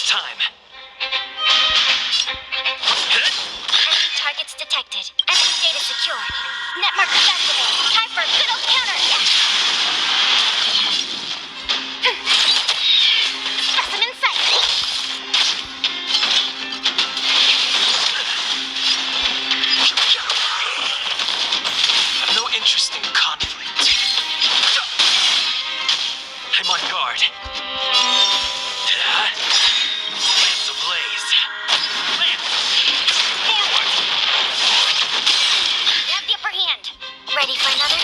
time. Enemy targets detected. Enemy data secured. Net markers activated. Time for a good old counterattack. Specimen sight. I've no interest in conflict. I'm on guard. Lance ablaze. Lance! Forward! You have the upper hand. Ready for another?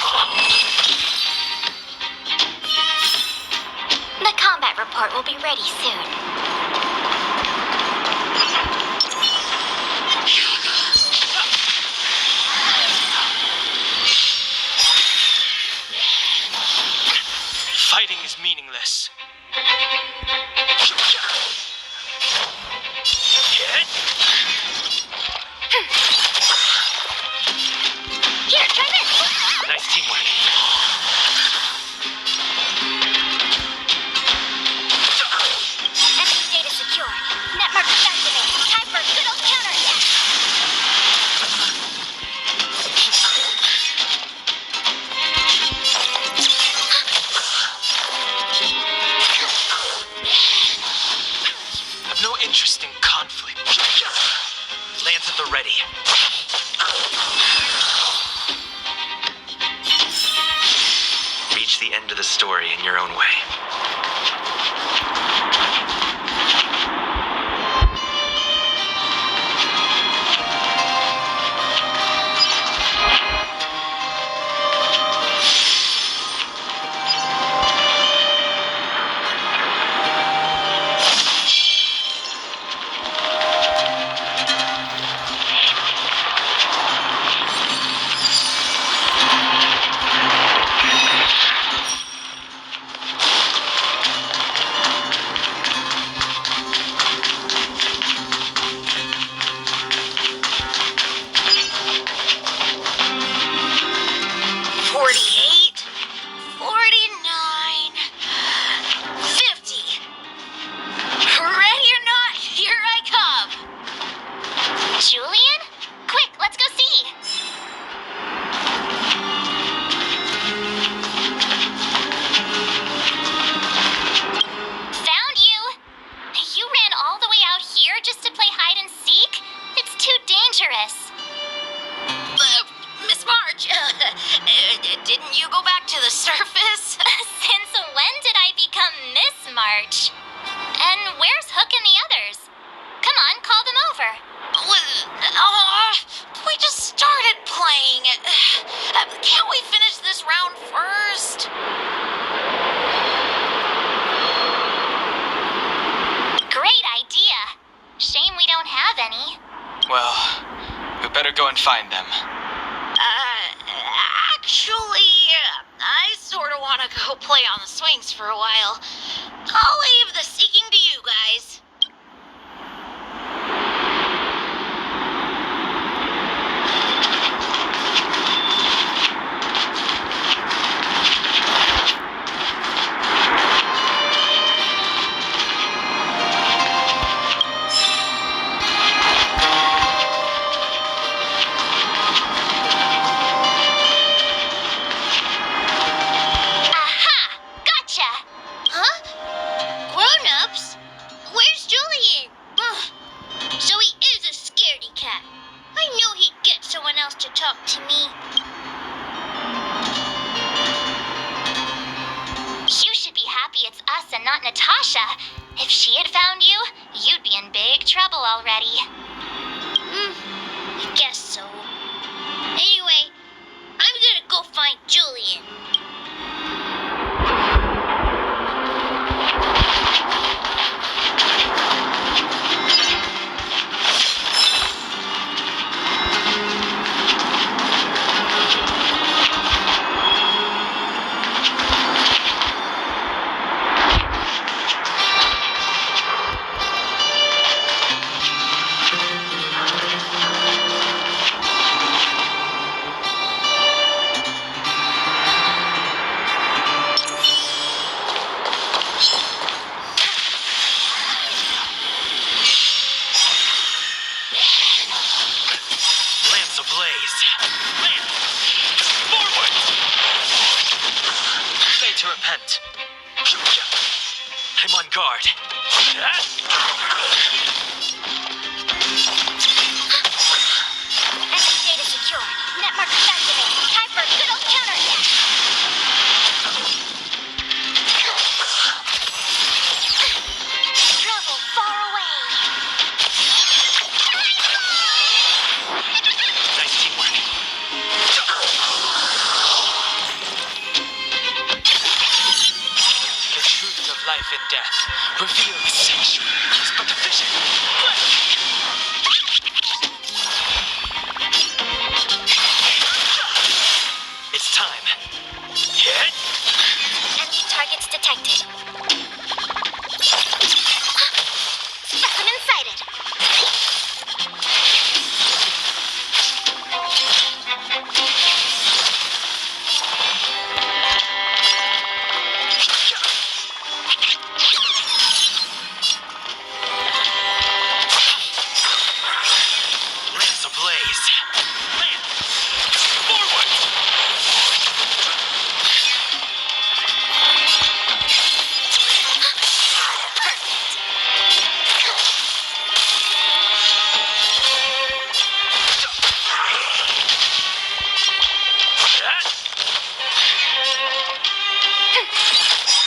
The combat report will be ready soon. Fighting is meaningless. Here, try this. Nice teamwork. Enemy data secured. Net markers activated. Time for a good old counterattack. I've no interest in conflict. Lance at the ready. Reach the end of the story in your own way. Julian? Quick, let's go see. Found you. You ran all the way out here just to play hide and seek? It's too dangerous. Miss March, didn't you go back to the surface? Since when did I become Miss March? And where's Hook and the others? Come on, call them over. We just started playing. Can't we finish this round first? Great idea. Shame we don't have any. Well, we better go and find them. Actually, I sort of want to go play on the swings for a while. I'll leave the seeking to you guys. To me. You should be happy it's us and not Natasha. If she had found you, you'd be in big trouble already. I guess so. Anyway, I'm gonna go find Julian. guard. Enemy data secure. Net markers activated. Time for a good old counterattack. Trouble far away. Nice teamwork. The truth of life and death. Reveal the sanctuary is but the vision. It's time. Hit. Enemy targets detected. Specimen sighted. Lance ablaze. Lance. Forward.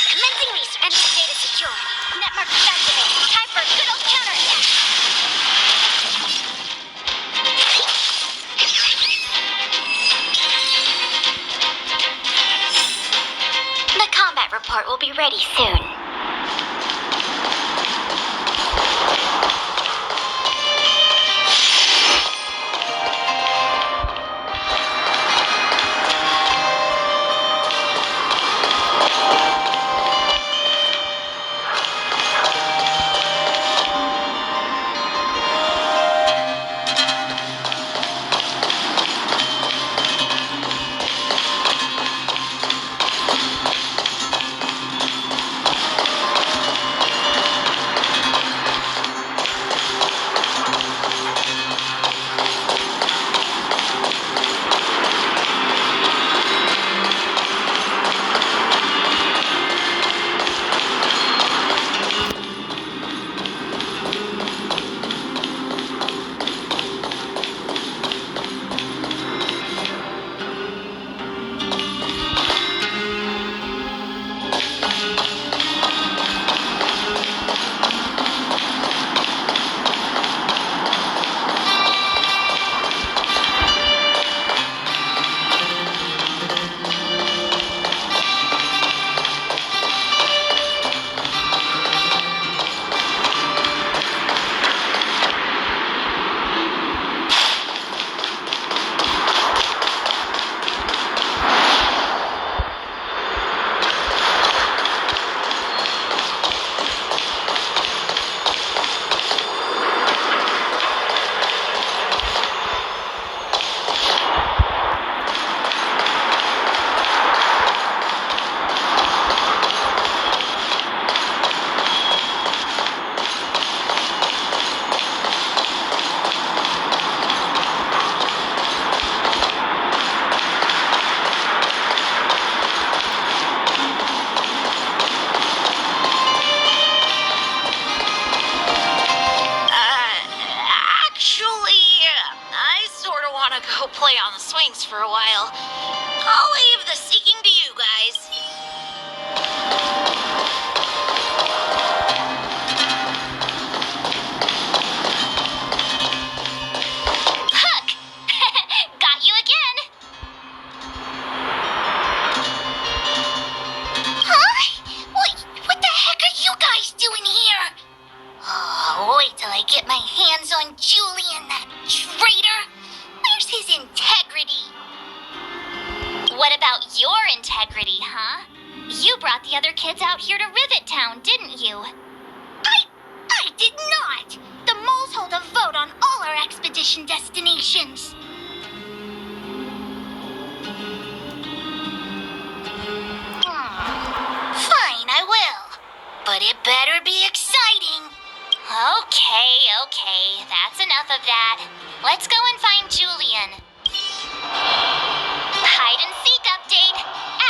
Commencing research. Enemy data secure. Net markers activated. Time for a good old counterattack. The combat report will be ready soon. go play on the swings for a while. I'll leave the seeking to you guys. Hook! Got you again! Huh? What the heck are you guys doing here? Oh, wait till I get my hands on Julian, that traitor! Where's his integrity? What about your integrity, huh? You brought the other kids out here to Rivet Town, didn't you? I did not! The moles hold a vote on all our expedition destinations. Fine, I will. But it better be exciting. Okay. That's enough of that. Let's go and find Julian. Hide and seek update.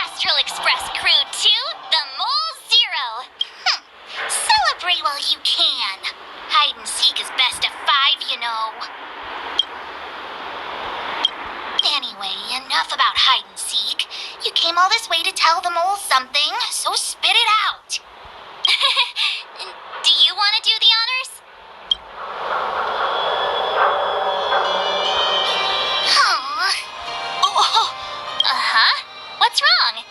Astral Express Crew 2, the Mole 0. So as you can. Hide and seek is best of 5, you know. Anyway, enough about hide and seek. You came all this way to tell the mole something, so spit it out. Do you want to do the honors? What's wrong?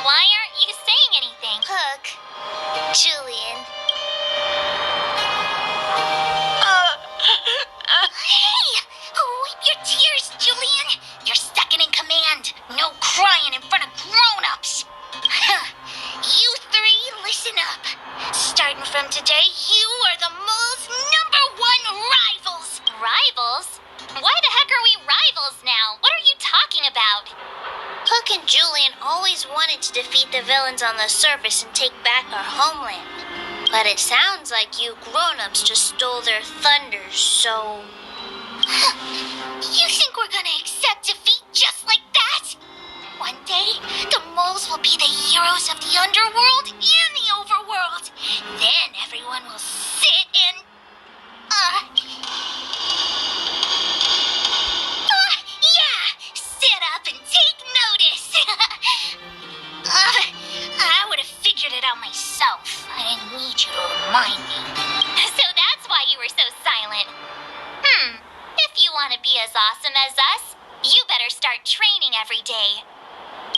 Why aren't you saying anything? Look, Julian. Hey! Wipe your tears, Julian. You're second in command. No crying in front of grown-ups. You 3, listen up. Starting from today, you are the mole's #1 rivals. Rivals? Why the heck are we rivals now? What are you talking about? Hook and Julian always wanted to defeat the villains on the surface and take back our homeland. But it sounds like you grown-ups just stole their thunder, so... You think we're gonna accept defeat just like that? One day, the moles will be the heroes of the underworld and the overworld. Then everyone will sit and... sit up and take notice. I would have figured it out myself. I didn't need you to remind me. So that's why you were so silent. If you want to be as awesome as us, you better start training every day.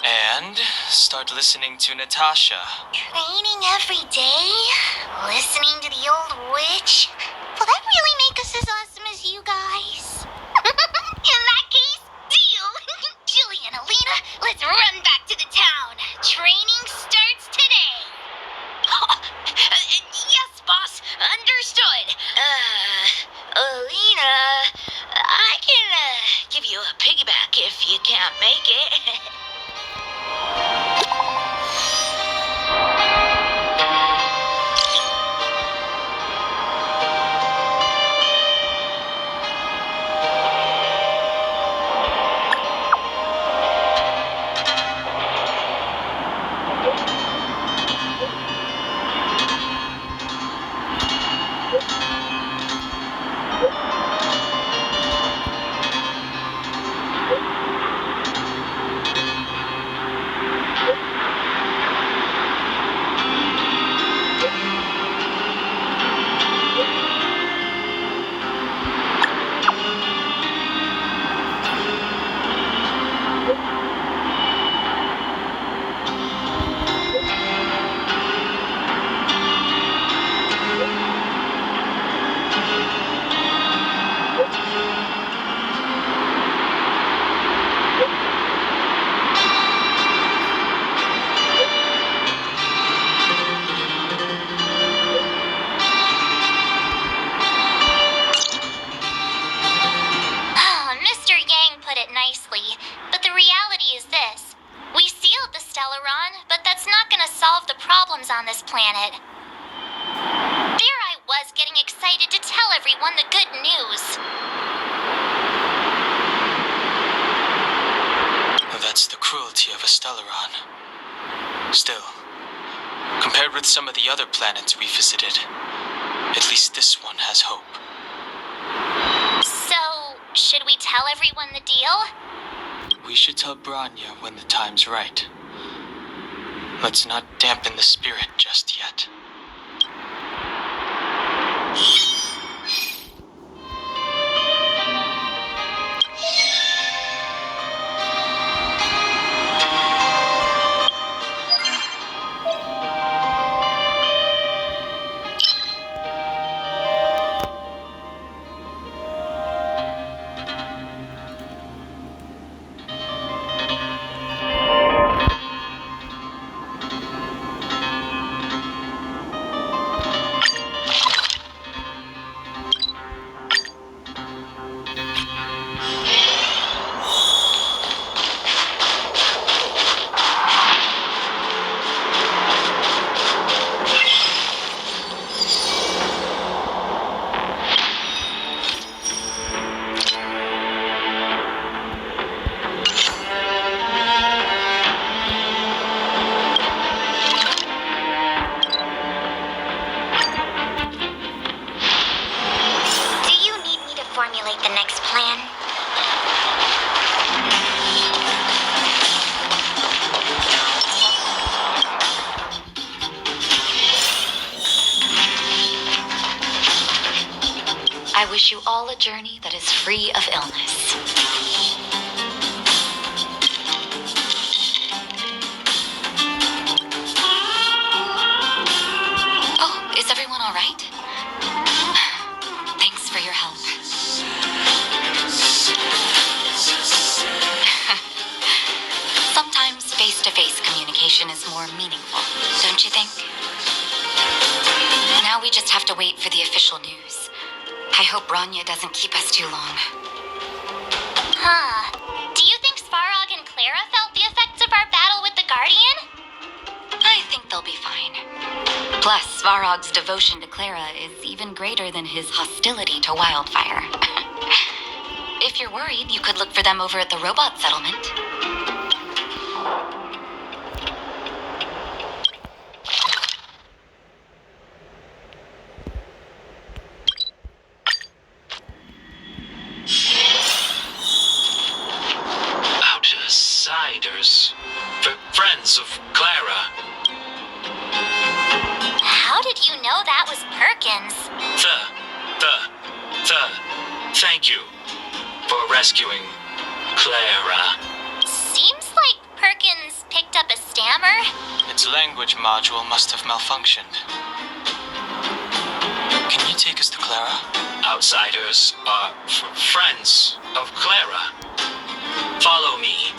And start listening to Natasha. Training every day? Listening to the old witch? Will that really make us as awesome as you guys? In that case, deal! Julie and Alina, let's run back to the town. Training starts today. Yes, boss. Understood. Alina, I can give you a piggyback if you can't make it. On this planet. There I was getting excited to tell everyone the good news. Well, that's the cruelty of a Stellaron. Still, compared with some of the other planets we visited, at least this one has hope. So, should we tell everyone the deal? We should tell Branya when the time's right. Let's not dampen the spirit just yet. I wish you all a journey that is free of illness. Oh, is everyone all right? Thanks for your help. Sometimes face-to-face communication is more meaningful, don't you think? Now we just have to wait for the official news. I hope Bronya doesn't keep us too long. Huh. Do you think Svarog and Clara felt the effects of our battle with the Guardian? I think they'll be fine. Plus, Svarog's devotion to Clara is even greater than his hostility to Wildfire. If you're worried, you could look for them over at the robot settlement. Outsiders. Friends of Clara. How did you know that was Perkins? Thank you for rescuing Clara. Seems like Perkins picked up a stammer. Its language module must have malfunctioned. Can you take us to Clara? Outsiders are friends of Clara. Follow me.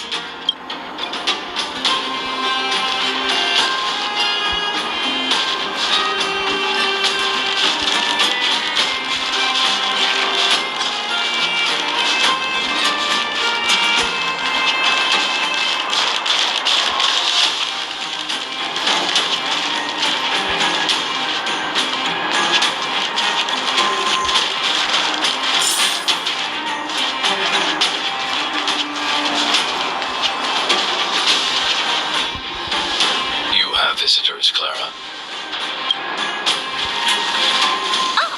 Visitors, Clara. Oh,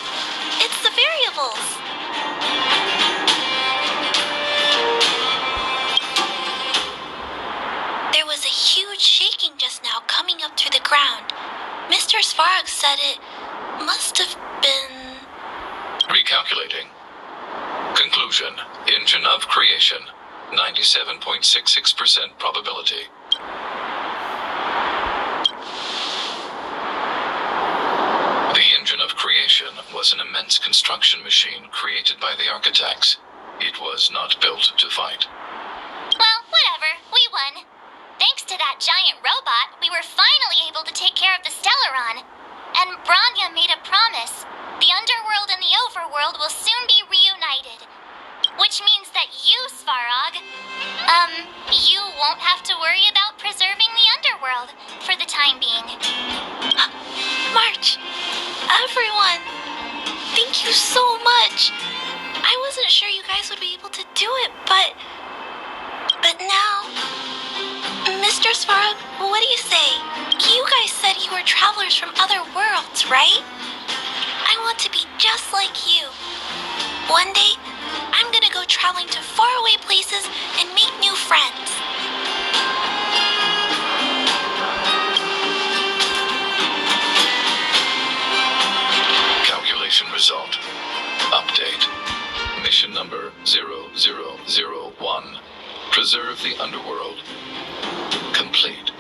it's the variables. There was a huge shaking just now coming up through the ground. Mr. Svarog said it must have been... Recalculating. Conclusion. Engine of creation. 97.66% probability. The engine of creation was an immense construction machine created by the architects. It was not built to fight. Well, whatever. We won. Thanks to that giant robot, we were finally able to take care of the Stellaron. And Bronya made a promise. The Underworld and the Overworld will soon be reunited. Which means that you, Svarog, you won't have to worry about preserving the Underworld for the time being. March! Everyone! Thank you so much! I wasn't sure you guys would be able to do it, but now... Mr. Svarog, what do you say? You guys said you were travelers from other worlds, right? I want to be just like you. One day, I'm gonna go traveling to faraway places and make new friends. Calculation result. Update. Mission number 0001. Preserve the Underworld. Complete.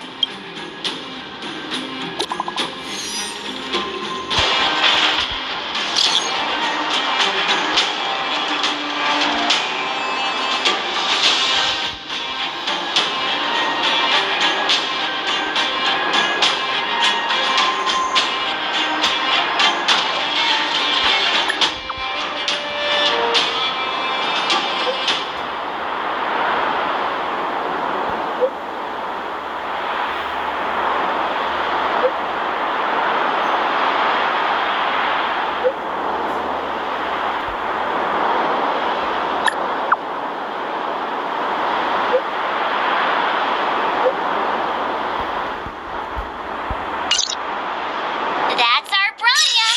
That's our Bronya.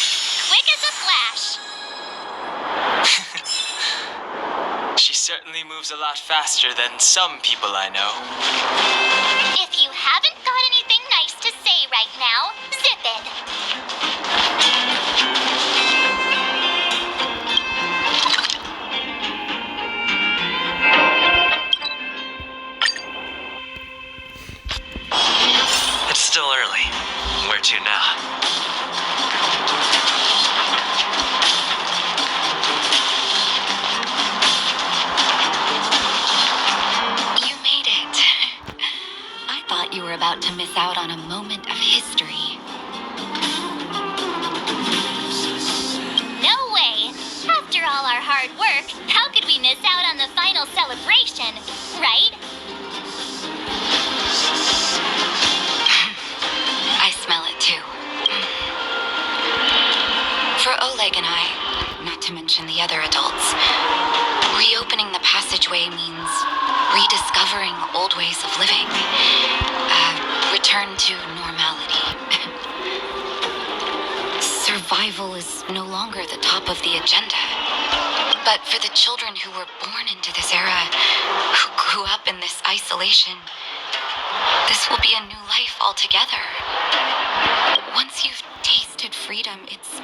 Quick as a flash. She certainly moves a lot faster than some people I know. If you haven't got anything nice to say right now, zip it. miss out on a moment of history. No way! After all our hard work, how could we miss out on the final celebration, right? I smell it too. For Oleg and I, not to mention the other adults, reopening the passageway means rediscovering old ways of living. Return to normality. Survival is no longer the top of the agenda. But for the children who were born into this era, who grew up in this isolation, this will be a new life altogether. Once you've tasted freedom, it's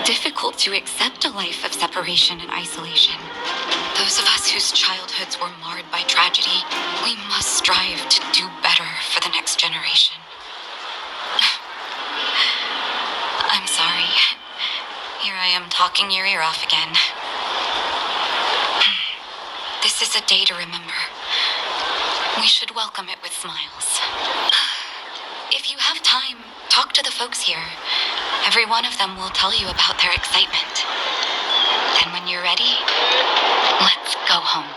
difficult to accept a life of separation and isolation. Those of us whose childhoods were marred by tragedy, we must strive to do better for the next generation. I'm sorry. Here I am talking your ear off again. This is a day to remember. We should welcome it with smiles. If you have time, talk to the folks here. Every one of them will tell you about their excitement. Then when you're ready, let's go home.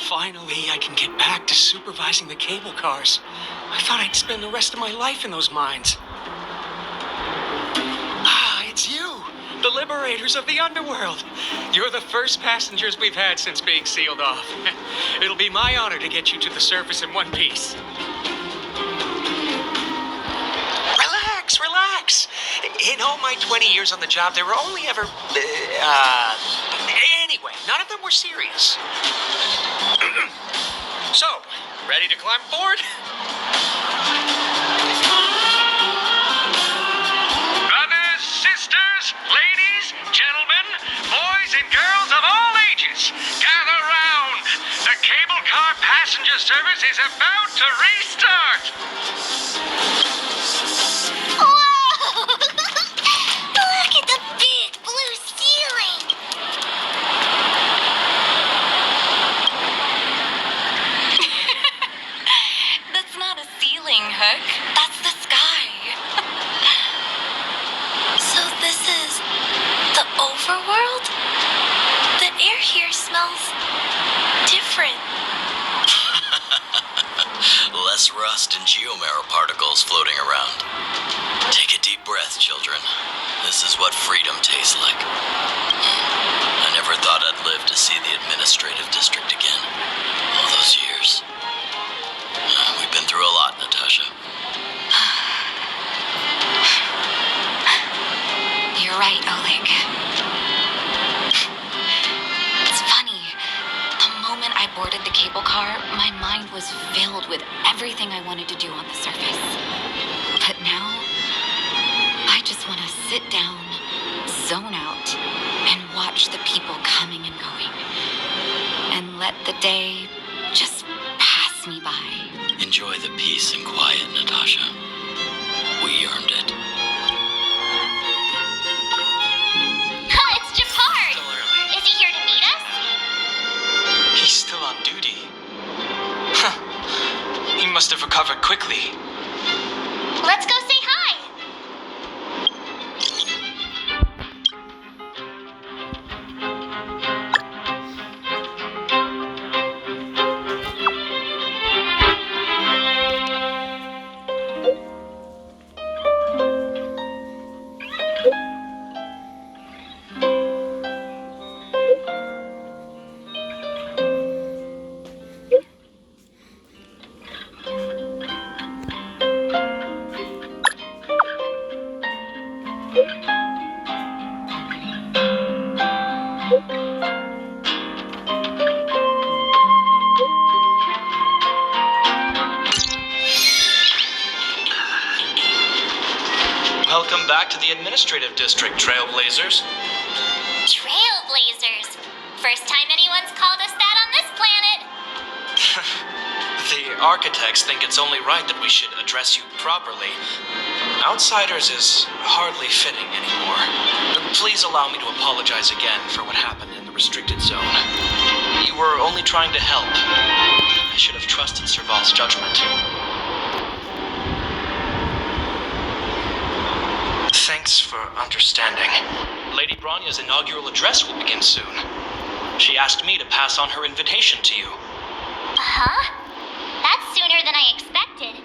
Finally, I can get back to supervising the cable cars. I thought I'd spend the rest of my life in those mines. Ah, it's you, the liberators of the underworld. You're the first passengers we've had since being sealed off. It'll be my honor to get you to the surface in one piece. Relax. In all my 20 years on the job, there were only ever... Anyway, none of them were serious. So, ready to climb aboard? Brothers, sisters, ladies, gentlemen, boys and girls of all ages, gather round. The cable car passenger service is about to restart. Whoa! Look at the big blue ceiling! That's not a ceiling, Hook. That's the sky. So this is the overworld? The air here smells different. Less rust and geomarrow particles floating around. Take a deep breath, children. This is what freedom tastes like. I never thought I'd live to see the administrative district again. All those years. We've been through a lot, Natasha. You're right, Oleg. It's funny. The moment I boarded the cable car, my mind was filled with everything I wanted to do on the surface. But now, I just want to sit down, zone out, and watch the people coming and going. And let the day just pass me by. Enjoy the peace and quiet, Natasha. We earned it. It's Japard! Is he here to meet us? He's still on duty. Huh. He must have recovered quickly. Let's go say hi! Welcome back to the Administrative District, Trailblazers. Trailblazers. First time anyone's called us that on this planet. The architects think it's only right that we should address you properly. Outsiders is hardly fitting anymore. Please allow me to apologize again for what happened in the restricted zone. You were only trying to help. I should have trusted Serval's judgment. Thanks for understanding. Lady Bronya's inaugural address will begin soon. She asked me to pass on her invitation to you. Huh? That's sooner than I expected.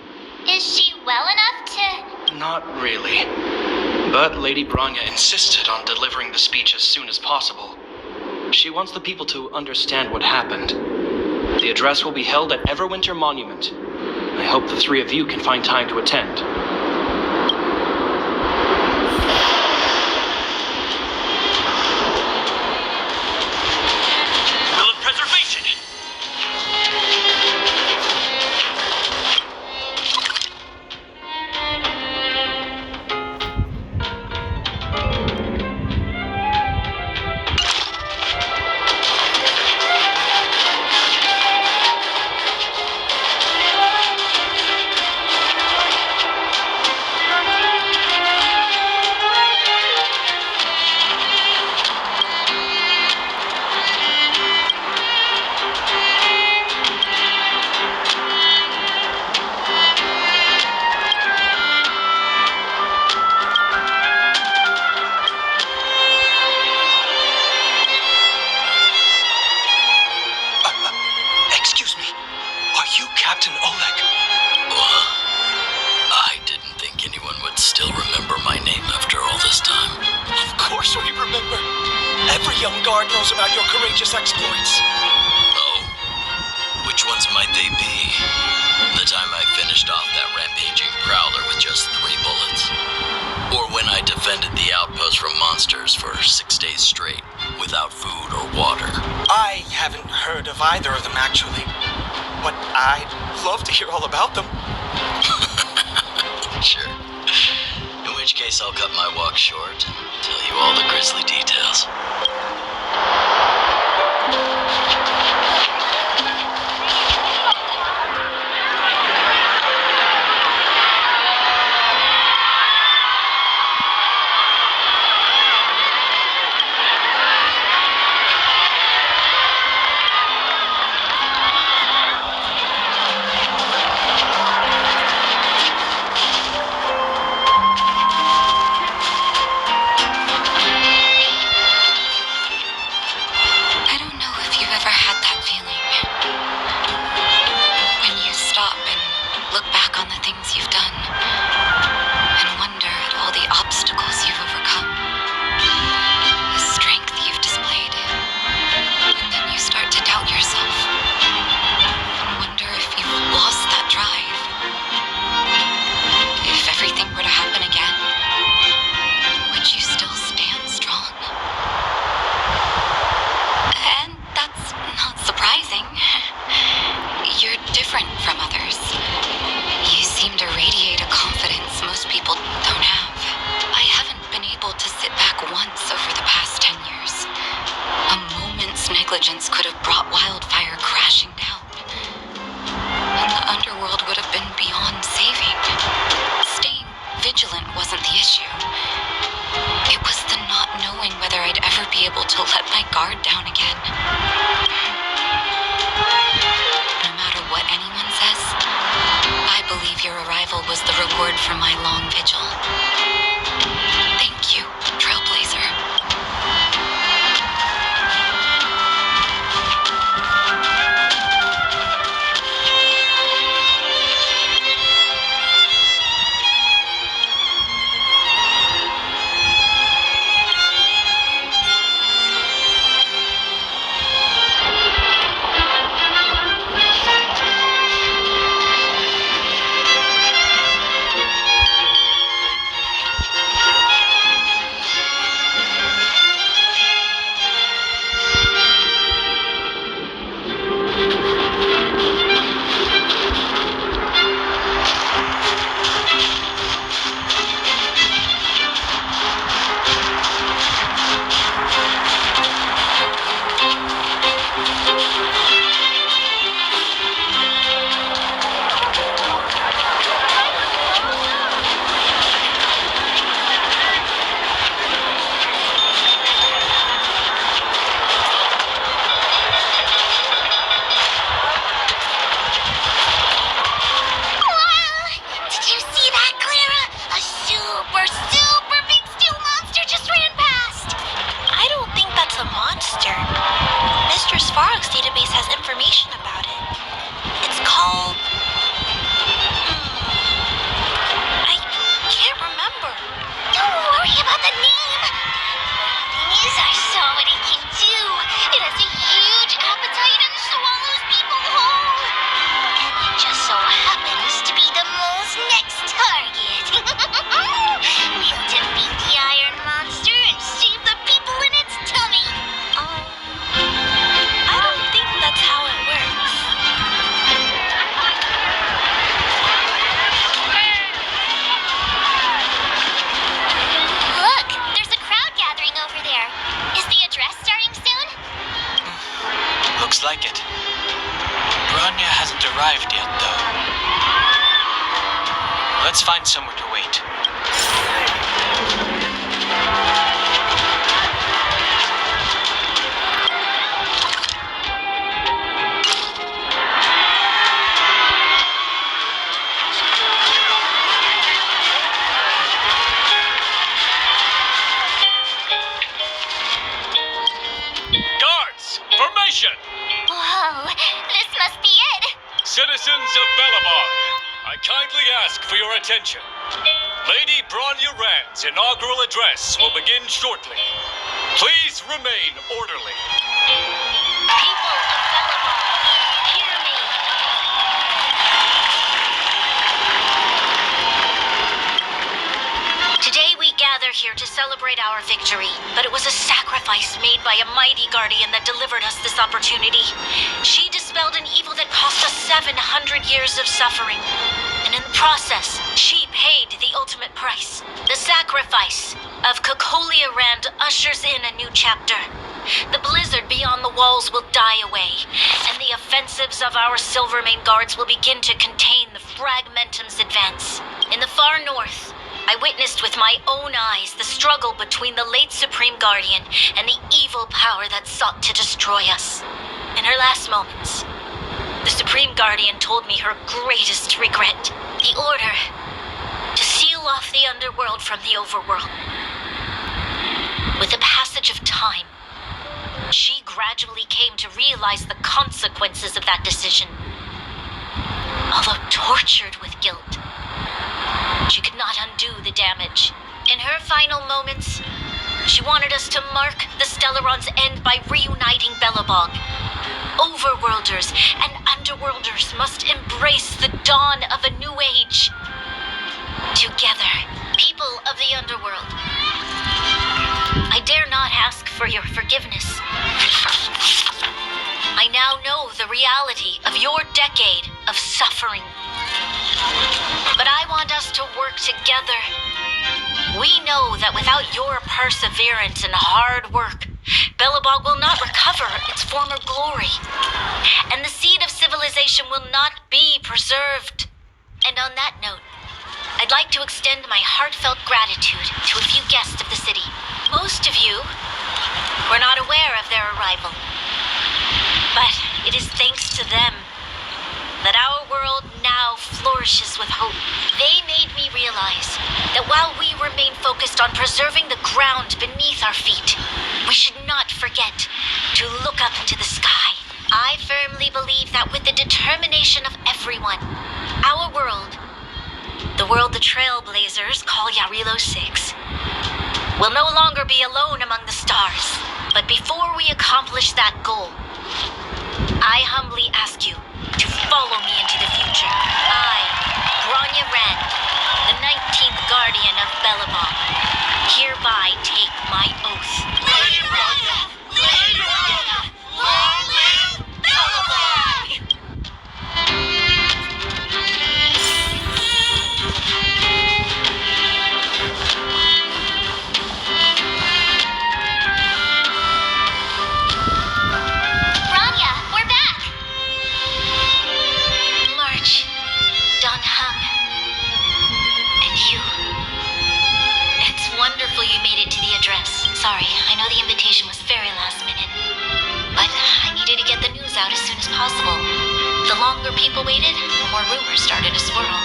Is she well enough to... Not really. But Lady Bronya insisted on delivering the speech as soon as possible. She wants the people to understand what happened. The address will be held at Everwinter Monument. I hope the three of you can find time to attend. Will of Preservation! Excuse me, are you Captain Oleg? I didn't think anyone would still remember my name after all this time. Of course we remember. Every young guard knows about your courageous exploits. Oh, which ones might they be? The time I finished off that rampaging prowler with just 3 bullets? Or when I defended the outpost from monsters for 6 days straight, without food or water? I haven't heard of either of them, actually. But I'd love to hear all about them. Sure. In which case I'll cut my walk short and tell you all the grisly details. I don't know if you've ever had that feeling. When you stop and look back on the things you've done and wonder at all the obstacles you've overcome, the strength you've displayed, and then you start to doubt yourself and wonder if you've lost that drive. If everything were to happen again, would you still stand strong? And that's not surprising. You're different from others. You seem to radiate a confidence most people don't have. I haven't been able to sit back once over the past 10 years. A moment's negligence could have brought Wildfire crashing down. And the underworld would have been beyond saving. Staying vigilant wasn't the issue. It was the not knowing whether I'd ever be able to let my guard down again. No matter what anyone says, I believe your arrival was the reward for my long vigil. Thank you, Trailblazer. like it. Bronya hasn't arrived yet, though. Let's find somewhere to wait. Guards, formation! Whoa, this must be it. Citizens of Belobog, I kindly ask for your attention. Lady Bronya Rand's inaugural address will begin shortly. Please remain orderly. People of Belobog, hear me. Today we gather here to celebrate our victory, but it was a sacrifice made by a mighty guardian that delivered us this opportunity. She dispelled an evil that cost us 700 years of suffering. And in the process, she paid the ultimate price. The sacrifice of Cocolia Rand ushers in a new chapter. The blizzard beyond the walls will die away, and the offensives of our Silvermane guards will begin to contain the Fragmentum's advance. In the far north, I witnessed with my own eyes the struggle between the late Supreme Guardian and the evil power that sought to destroy us. In her last moments, the Supreme Guardian told me her greatest regret, the order to seal off the underworld from the overworld. With the passage of time, she gradually came to realize the consequences of that decision. Although tortured with guilt, she could not undo the damage. In her final moments, she wanted us to mark the Stellaron's end by reuniting Belobog. Overworlders and Underworlders must embrace the dawn of a new age. Together, people of the Underworld, I dare not ask for your forgiveness. I now know the reality of your decade of suffering. But I want us to work together. We know that without your perseverance and hard work, Belobog will not recover its former glory, and the seed of civilization will not be preserved. And on that note, I'd like to extend my heartfelt gratitude to a few guests of the city. Most of you were not aware of their arrival, but it is thanks to them that our world now flourishes with hope. They made me realize that while we remain focused on preserving the ground beneath our feet, we should not forget to look up into the sky. I firmly believe that with the determination of everyone, our world, the world the Trailblazers call Jarilo-VI, will no longer be alone among the stars. But before we accomplish that goal, I humbly ask you to follow me into the future. I, Bronya Rand, the 19th Guardian of Belobog, hereby take my oath. Lady Bronya! Lady Bronya! Long live Belobog! Bronya, we're back! March, Don Hung, and you. It's wonderful you made it to the address. Sorry, I know the invitation was very last minute, but I needed to get the news out as soon as possible. The longer people waited, the more rumors started to swirl.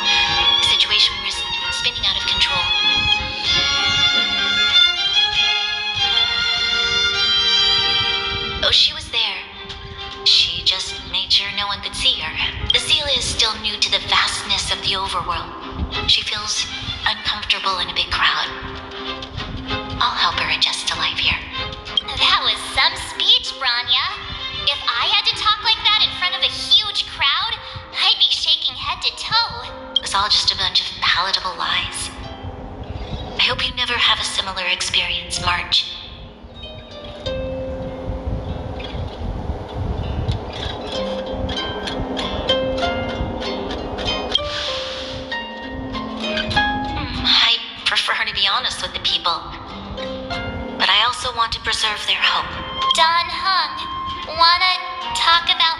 The situation was spinning out of control. Oh, she was there. She just made sure no one could see her. Azela is still new to the vastness of the overworld. She feels uncomfortable in a big crowd. I'll help her adjust to life here. That was some speech, Bronya. If I had to talk like that in front of a huge crowd, I'd be shaking head to toe. It was all just a bunch of palatable lies. I hope you never have a similar experience, March. I prefer to be honest with the people, but I also want to preserve their hope. Don Hung, wanna talk about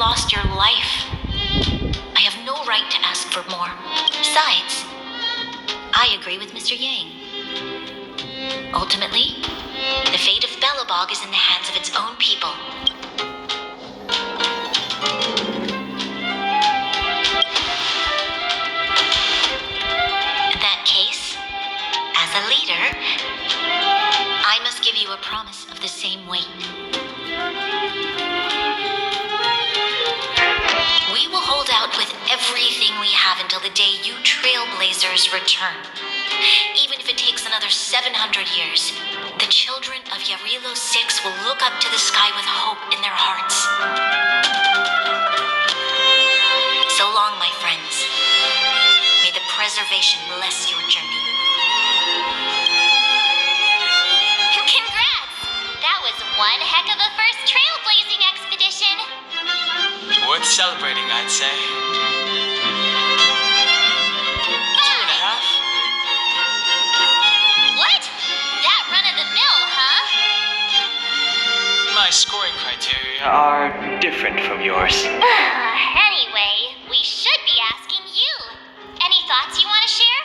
lost your life. I have no right to ask for more. Besides, I agree with Mr. Yang. Ultimately, the fate of Belobog is in the hands of its own people. In that case, as a leader, I must give you a promise of the same weight. We will hold out with everything we have until the day you Trailblazers return. Even if it takes another 700 years, the children of Jarilo-VI will look up to the sky with hope in their hearts. So long, my friends. May the preservation bless your journey. Congrats! That was one heck of a first trailblazing expedition. Worth celebrating, I'd say. 2.5. What? That run of the mill, huh? My scoring criteria are different from yours. Anyway, we should be asking you. Any thoughts you want to share?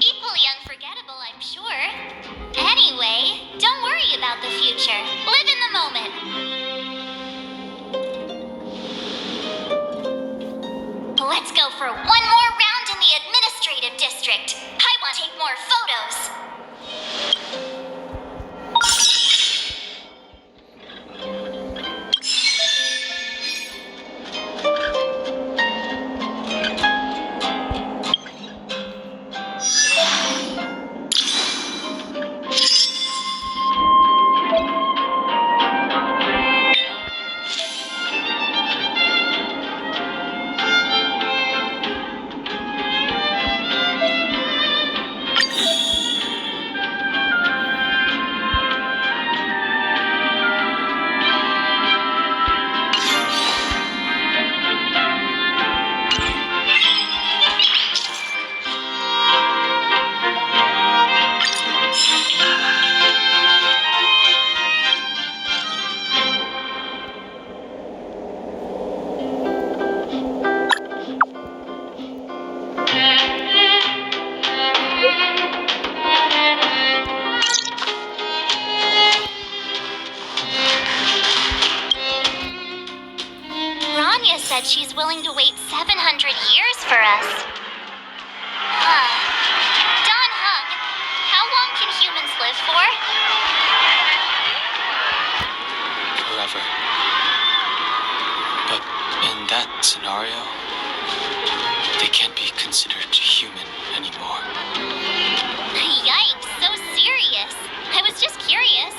Equally unforgettable, I'm sure. Anyway, don't worry about the future. Live in the moment. Let's go for one more round in the administrative district. I want to take more photos. Rania said she's willing to wait 700 years for us. Don Hung, how long can humans live for? Forever. But in that scenario, they can't be considered human anymore. Yikes, so serious. I was just curious.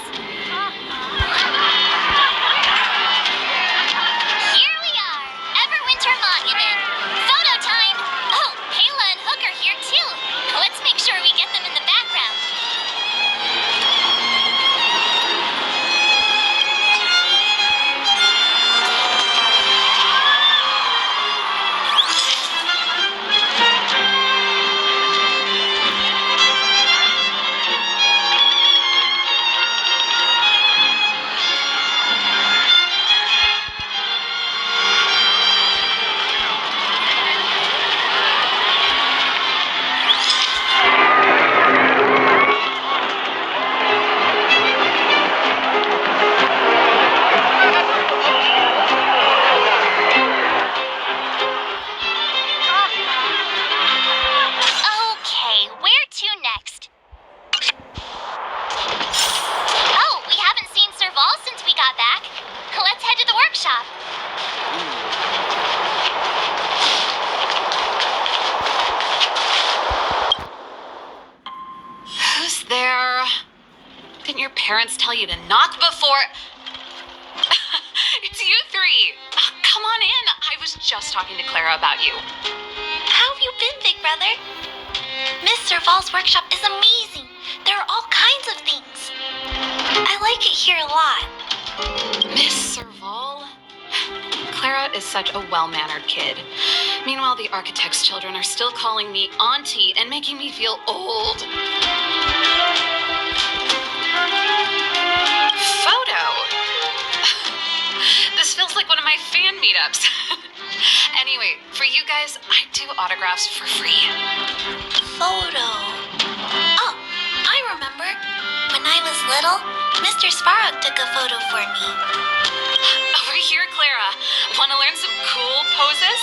Here we are, Everwinter Monument. Photo time! Oh, Kayla and Hook are here too. Let's make sure we get them in the background. Okay, where to next? Oh, we haven't seen Serval since we got back. Let's head to the workshop. Who's there? Didn't your parents tell you to knock before? It's you three. Come on in. I was just talking to Clara about you. How have you been, big brother? Miss Serval's workshop is amazing. There are all kinds of things. I like it here a lot. Miss Serval? Clara is such a well-mannered kid. Meanwhile, the architect's children are still calling me auntie and making me feel old. Photo? my fan meetups. Anyway, for you guys, I do autographs for free. Photo. Oh, I remember. When I was little, Mr. Svarog took a photo for me. Over here, Clara. Want to learn some cool poses?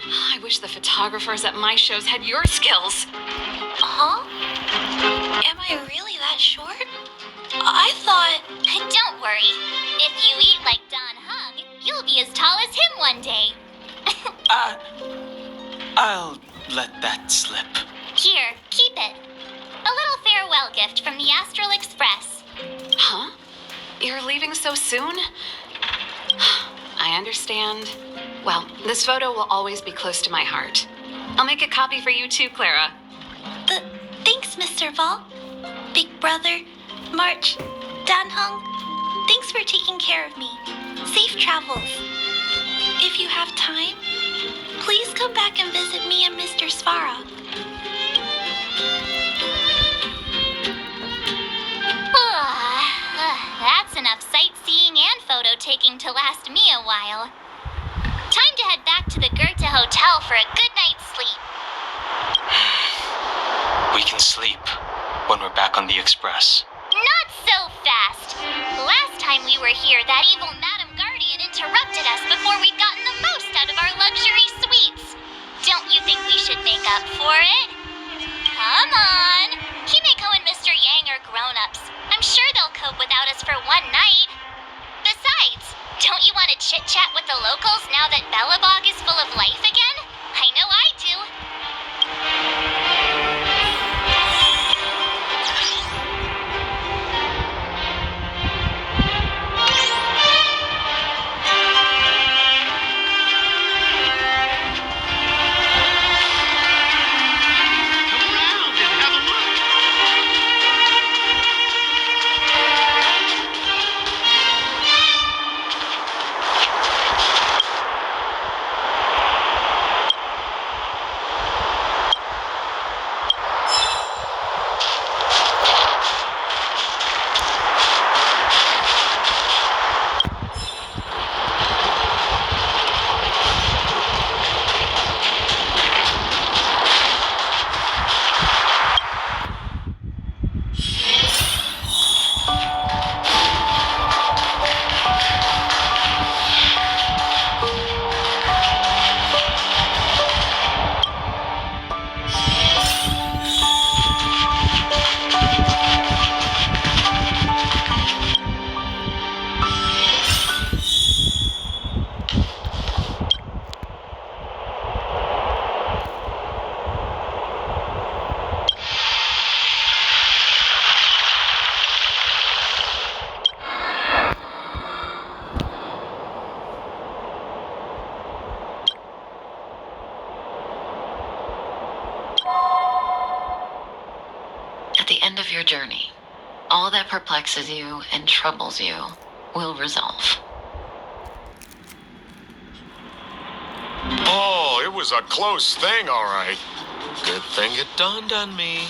I wish the photographers at my shows had your skills. Huh? Am I really that short? I thought... Don't worry. If you eat like Don Hung, you'll be as tall as him one day. I'll let that slip. Here, keep it. A little farewell gift from the Astral Express. Huh? You're leaving so soon? I understand. Well, this photo will always be close to my heart. I'll make a copy for you too, Clara. Thanks, Mr. Vol. Big Brother, March, Dan Hung, thanks for taking care of me. Safe travels. If you have time, please come back and visit me and Mr. Svarog. That's enough sightseeing and photo taking to last me a while. Time to head back to the Goethe Hotel for a good night's sleep. We can sleep when we're back on the Express. Not so fast. Last time we were here, that evil Madam Guardian interrupted us before we'd gotten the most out of our luxury suites. Don't you think we should make up for it? Come on. Himeko and Mr. Yang are grown-ups. I'm sure they'll cope without us for one night. Besides, don't you want to chit-chat with the locals now that Belobog is full of life again? I know I do. At the end of your journey, all that perplexes you and troubles you will resolve. Oh, it was a close thing, all right. Good thing it dawned on me.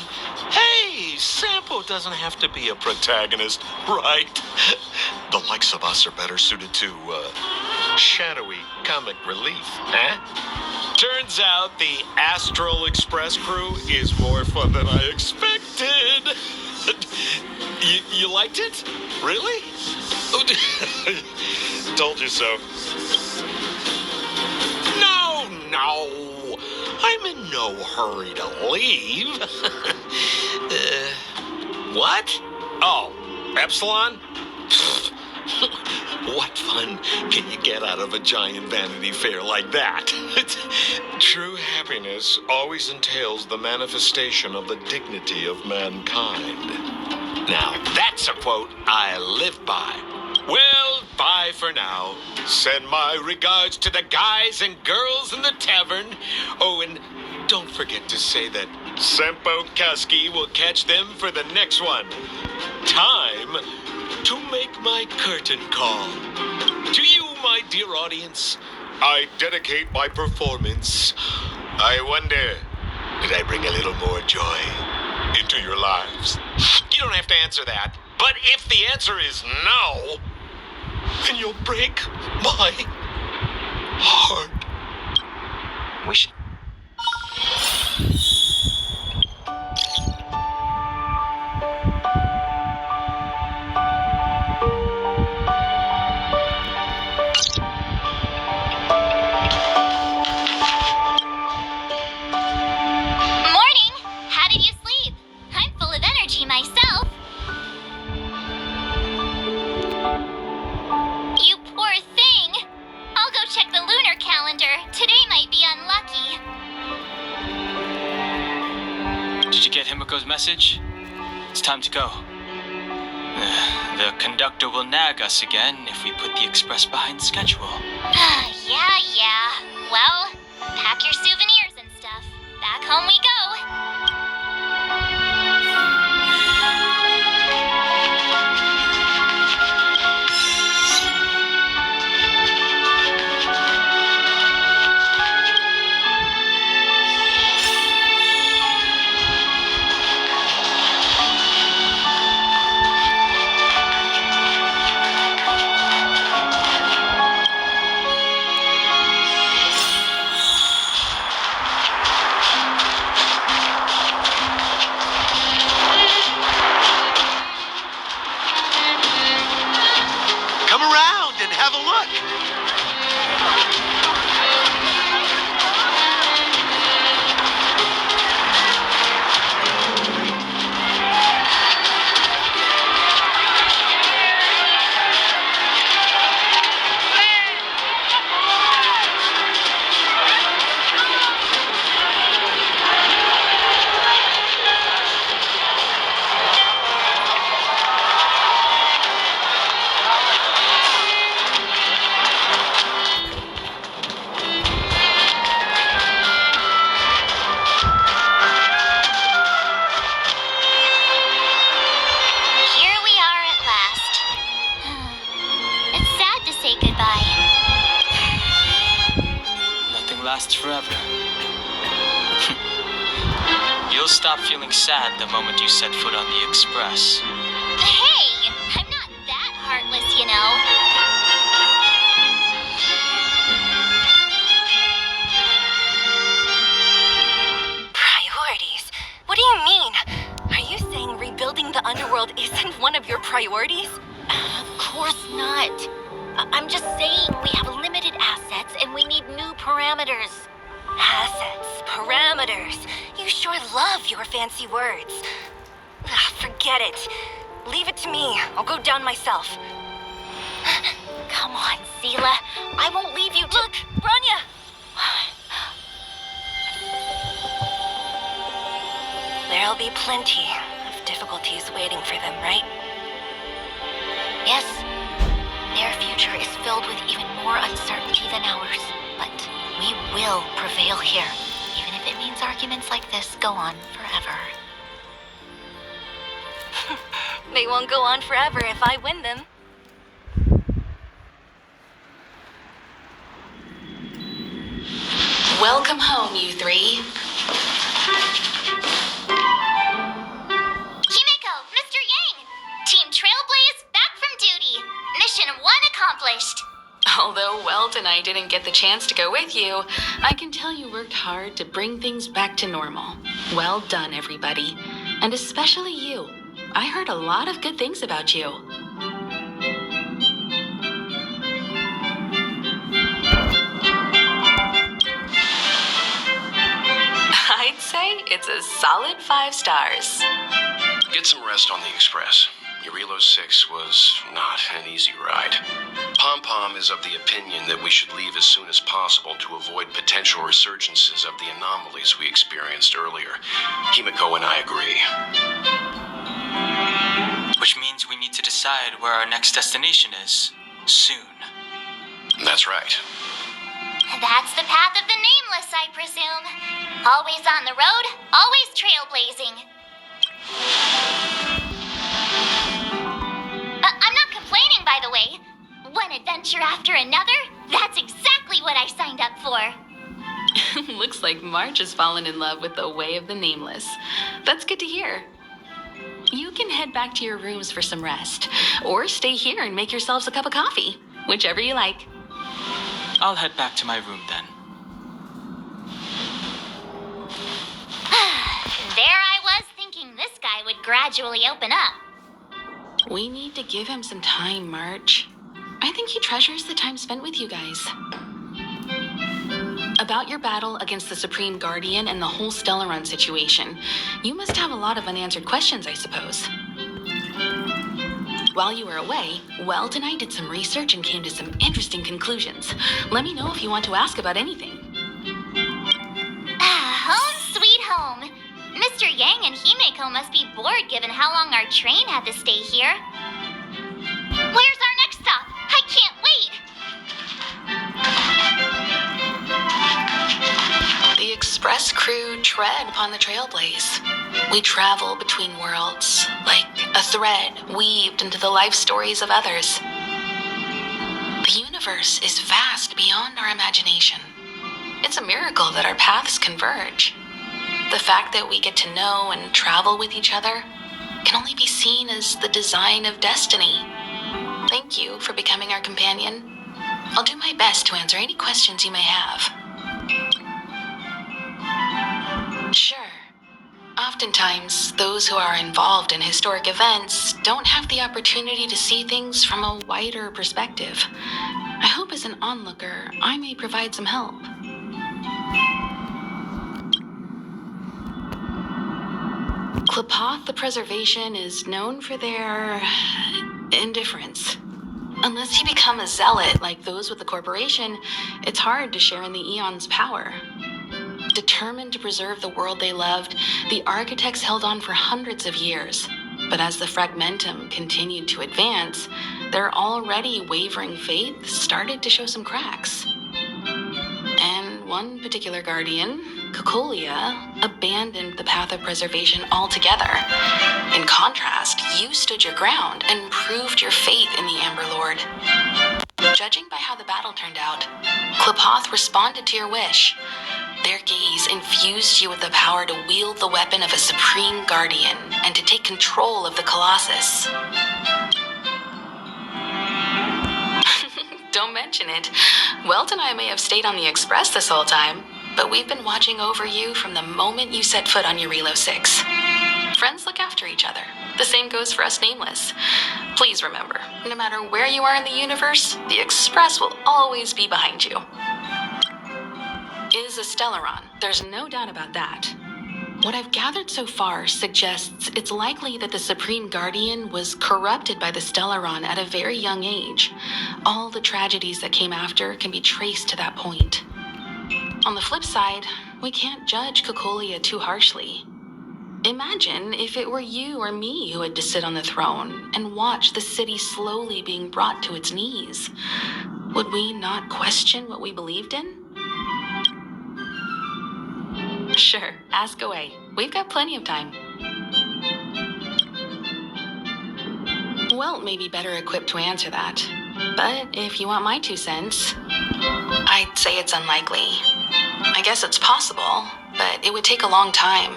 Hey, Sampo doesn't have to be a protagonist, right? The likes of us are better suited to, shadowy comic relief, eh? Turns out the Astral Express crew is more fun than I expected. You liked it? Really? Told you so. No. I'm in no hurry to leave. What? Oh, Epsilon? What fun can you get out of a giant Vanity Fair like that? True happiness always entails the manifestation of the dignity of mankind. Now, that's a quote I live by. Well, Bye for now. Send my regards to the guys and girls in the tavern. Oh, and don't forget to say that Sempo Kasky will catch them for the next one. Time to make my curtain call. To you, my dear audience, I dedicate my performance. I wonder, did I bring a little more joy into your lives? You don't have to answer that. But if the answer is no, then you'll break my heart. We should. Morning! How did you sleep? I'm full of energy myself. You poor thing. I'll go check the lunar calendar. Today might be unlucky. Did you get Himiko's message? It's time to go. The conductor will nag us again if we put the express behind schedule. Yeah. Well, pack your souvenirs and stuff. Back home we go. Come around and have a look. Here we are at last. It's sad to say goodbye. Nothing lasts forever. You'll stop feeling sad the moment you set foot on the express. Hey, I'm not that heartless, you know. Priorities? What do you mean? Are you saying rebuilding the underworld isn't one of your priorities? Of course not. I'm just saying we have limited assets and we need new parameters. Assets, parameters. You sure love your fancy words. Forget it. Leave it to me. I'll go down myself. Come on, Sela. I won't leave you to... Look, Rania! There'll be plenty of difficulties waiting for them, right? Yes, their future is filled with even more uncertainty than ours. But we will prevail here, even if it means arguments like this go on forever. They won't go on forever if I win them. Welcome home, you three. Himiko, Mr. Yang! Team Trailblaze back from duty. Mission 1 accomplished. Although Welt and I didn't get the chance to go with you, I can tell you worked hard to bring things back to normal. Well done, everybody. And especially you. I heard a lot of good things about you. I'd say it's a solid 5 stars. Get some rest on the express. Jarilo-VI was not an easy ride. Pom-Pom is of the opinion that we should leave as soon as possible to avoid potential resurgences of the anomalies we experienced earlier. Himiko and I agree. Which means we need to decide where our next destination is. soon. That's right. That's the path of the nameless, I presume. Always on the road, always trailblazing. I'm not complaining, by the way. One adventure after another, that's exactly what I signed up for. Looks like March has fallen in love with the way of the nameless. That's good to hear. You can head back to your rooms for some rest, or stay here and make yourselves a cup of coffee, whichever you like. I'll head back to my room then. There I was thinking this guy would gradually open up. We need to give him some time, March. I think he treasures the time spent with you guys. About your battle against the Supreme Guardian and the whole Stellaron situation, you must have a lot of unanswered questions, I suppose. While you were away, Weld and I did some research and came to some interesting conclusions. Let me know if you want to ask about anything. Home sweet home. Mr. Yang and Himeko must be bored given how long our train had to stay here. Where's our next stop? I can't wait! The express crew tread upon the Trailblaze. We travel between worlds, like a thread weaved into the life stories of others. The universe is vast beyond our imagination. It's a miracle that our paths converge. The fact that we get to know and travel with each other can only be seen as the design of destiny. Thank you for becoming our companion. I'll do my best to answer any questions you may have. Sure. Oftentimes, those who are involved in historic events don't have the opportunity to see things from a wider perspective. I hope as an onlooker, I may provide some help. Klapoth the Preservation is known for their indifference. Unless you become a zealot like those with the corporation, it's hard to share in the Eon's power. Determined to preserve the world they loved, the architects held on for hundreds of years. But as the Fragmentum continued to advance, their already wavering faith started to show some cracks. And one particular guardian, Cocolia, abandoned the path of preservation altogether. In contrast, you stood your ground and proved your faith in the Amber Lord. Judging by how the battle turned out, Klapoth responded to your wish. Their gaze infused you with the power to wield the weapon of a supreme guardian and to take control of the Colossus. Don't mention it. Welt and I may have stayed on the Express this whole time, but we've been watching over you from the moment you set foot on Jarilo-VI. Friends look after each other. The same goes for us Nameless. Please remember, no matter where you are in the universe, the Express will always be behind you. Is a Stellaron. There's no doubt about that. What I've gathered so far suggests it's likely that the Supreme Guardian was corrupted by the Stellaron at a very young age. All the tragedies that came after can be traced to that point. On the flip side, we can't judge Cocolia too harshly. Imagine if it were you or me who had to sit on the throne and watch the city slowly being brought to its knees. Would we not question what we believed in? Sure, ask away. We've got plenty of time. Welt may be better equipped to answer that. But if you want my 2 cents, I'd say it's unlikely. I guess it's possible, but it would take a long time.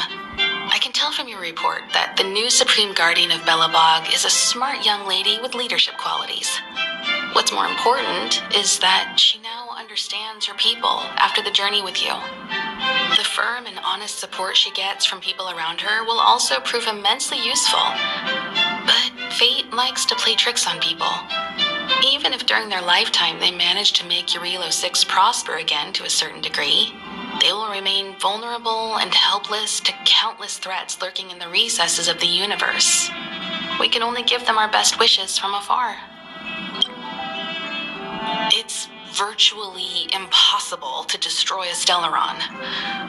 I can tell from your report that the new Supreme Guardian of Belobog is a smart young lady with leadership qualities. What's more important is that she now understands her people after the journey with you. The firm and honest support she gets from people around her will also prove immensely useful. But fate likes to play tricks on people. Even if during their lifetime they manage to make Jarilo-VI prosper again to a certain degree, they will remain vulnerable and helpless to countless threats lurking in the recesses of the universe. We can only give them our best wishes from afar. It's virtually impossible to destroy a Stellaron.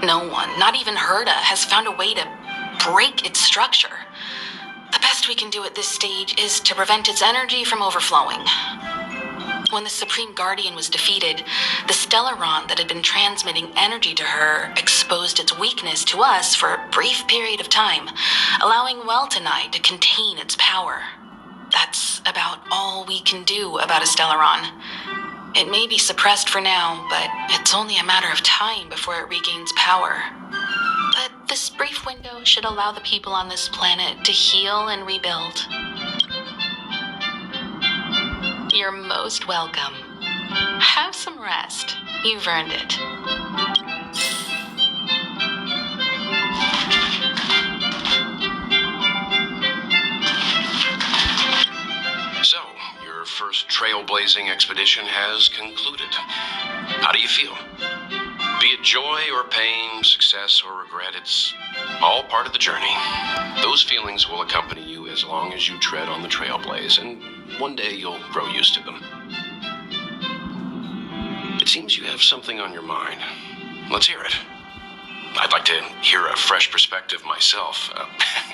No one, not even Herda, has found a way to break its structure. The best we can do at this stage is to prevent its energy from overflowing. When the Supreme Guardian was defeated, the Stellaron that had been transmitting energy to her exposed its weakness to us for a brief period of time, allowing Welt and I to contain its power. That's about all we can do about a Stellaron. It may be suppressed for now, but it's only a matter of time before it regains power. But this brief window should allow the people on this planet to heal and rebuild. You're most welcome. Have some rest. You've earned it. So, your first trailblazing expedition has concluded. How do you feel? Be it joy or pain, success or regret, it's all part of the journey. Those feelings will accompany you as long as you tread on the Trailblaze, and one day you'll grow used to them. It seems you have something on your mind. Let's hear it. I'd like to hear a fresh perspective myself.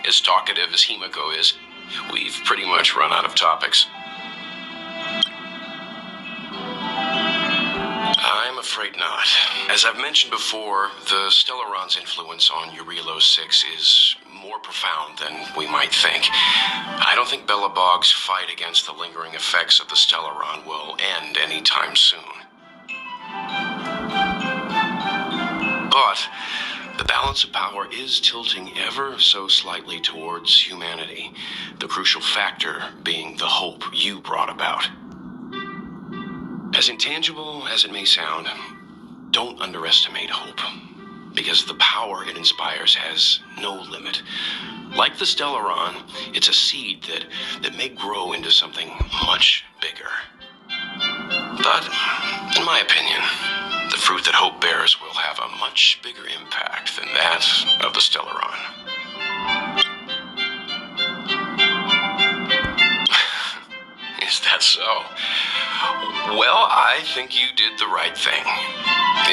As talkative as Himiko is, we've pretty much run out of topics. I'm afraid not. As I've mentioned before, the Stellaron's influence on Jarilo-VI is more profound than we might think. I don't think Belobog's fight against the lingering effects of the Stellaron will end anytime soon. But the balance of power is tilting ever so slightly towards humanity, the crucial factor being the hope you brought about. As intangible as it may sound, don't underestimate hope, because the power it inspires has no limit. Like the Stellaron, it's a seed that may grow into something much bigger. But, in my opinion, the fruit that hope bears will have a much bigger impact than that of the Stellaron. Is that so? Well, I think you did the right thing.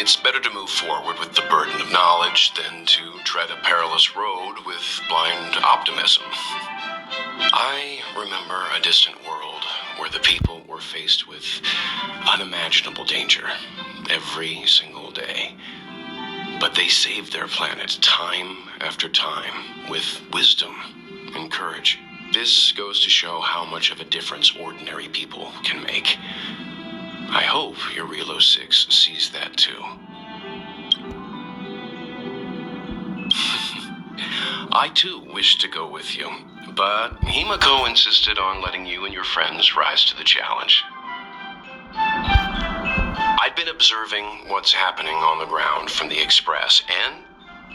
It's better to move forward with the burden of knowledge than to tread a perilous road with blind optimism. I remember a distant world where the people were faced with unimaginable danger every single day. But they saved their planet time after time with wisdom and courage. This goes to show how much of a difference ordinary people can make. I hope Jarilo-VI sees that too. I too wish to go with you, but Himiko insisted on letting you and your friends rise to the challenge. I'd been observing what's happening on the ground from the Express, and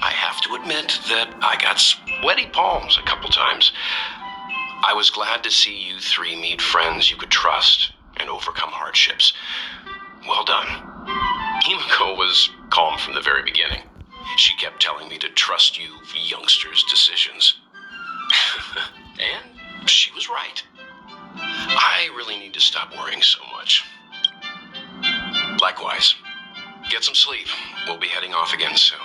I have to admit that I got sweaty palms a couple times. I was glad to see you three meet friends you could trust and overcome hardships. Well done. Himiko was calm from the very beginning. She kept telling me to trust you youngsters' decisions. And she was right. I really need to stop worrying so much. Likewise. Get some sleep. We'll be heading off again soon.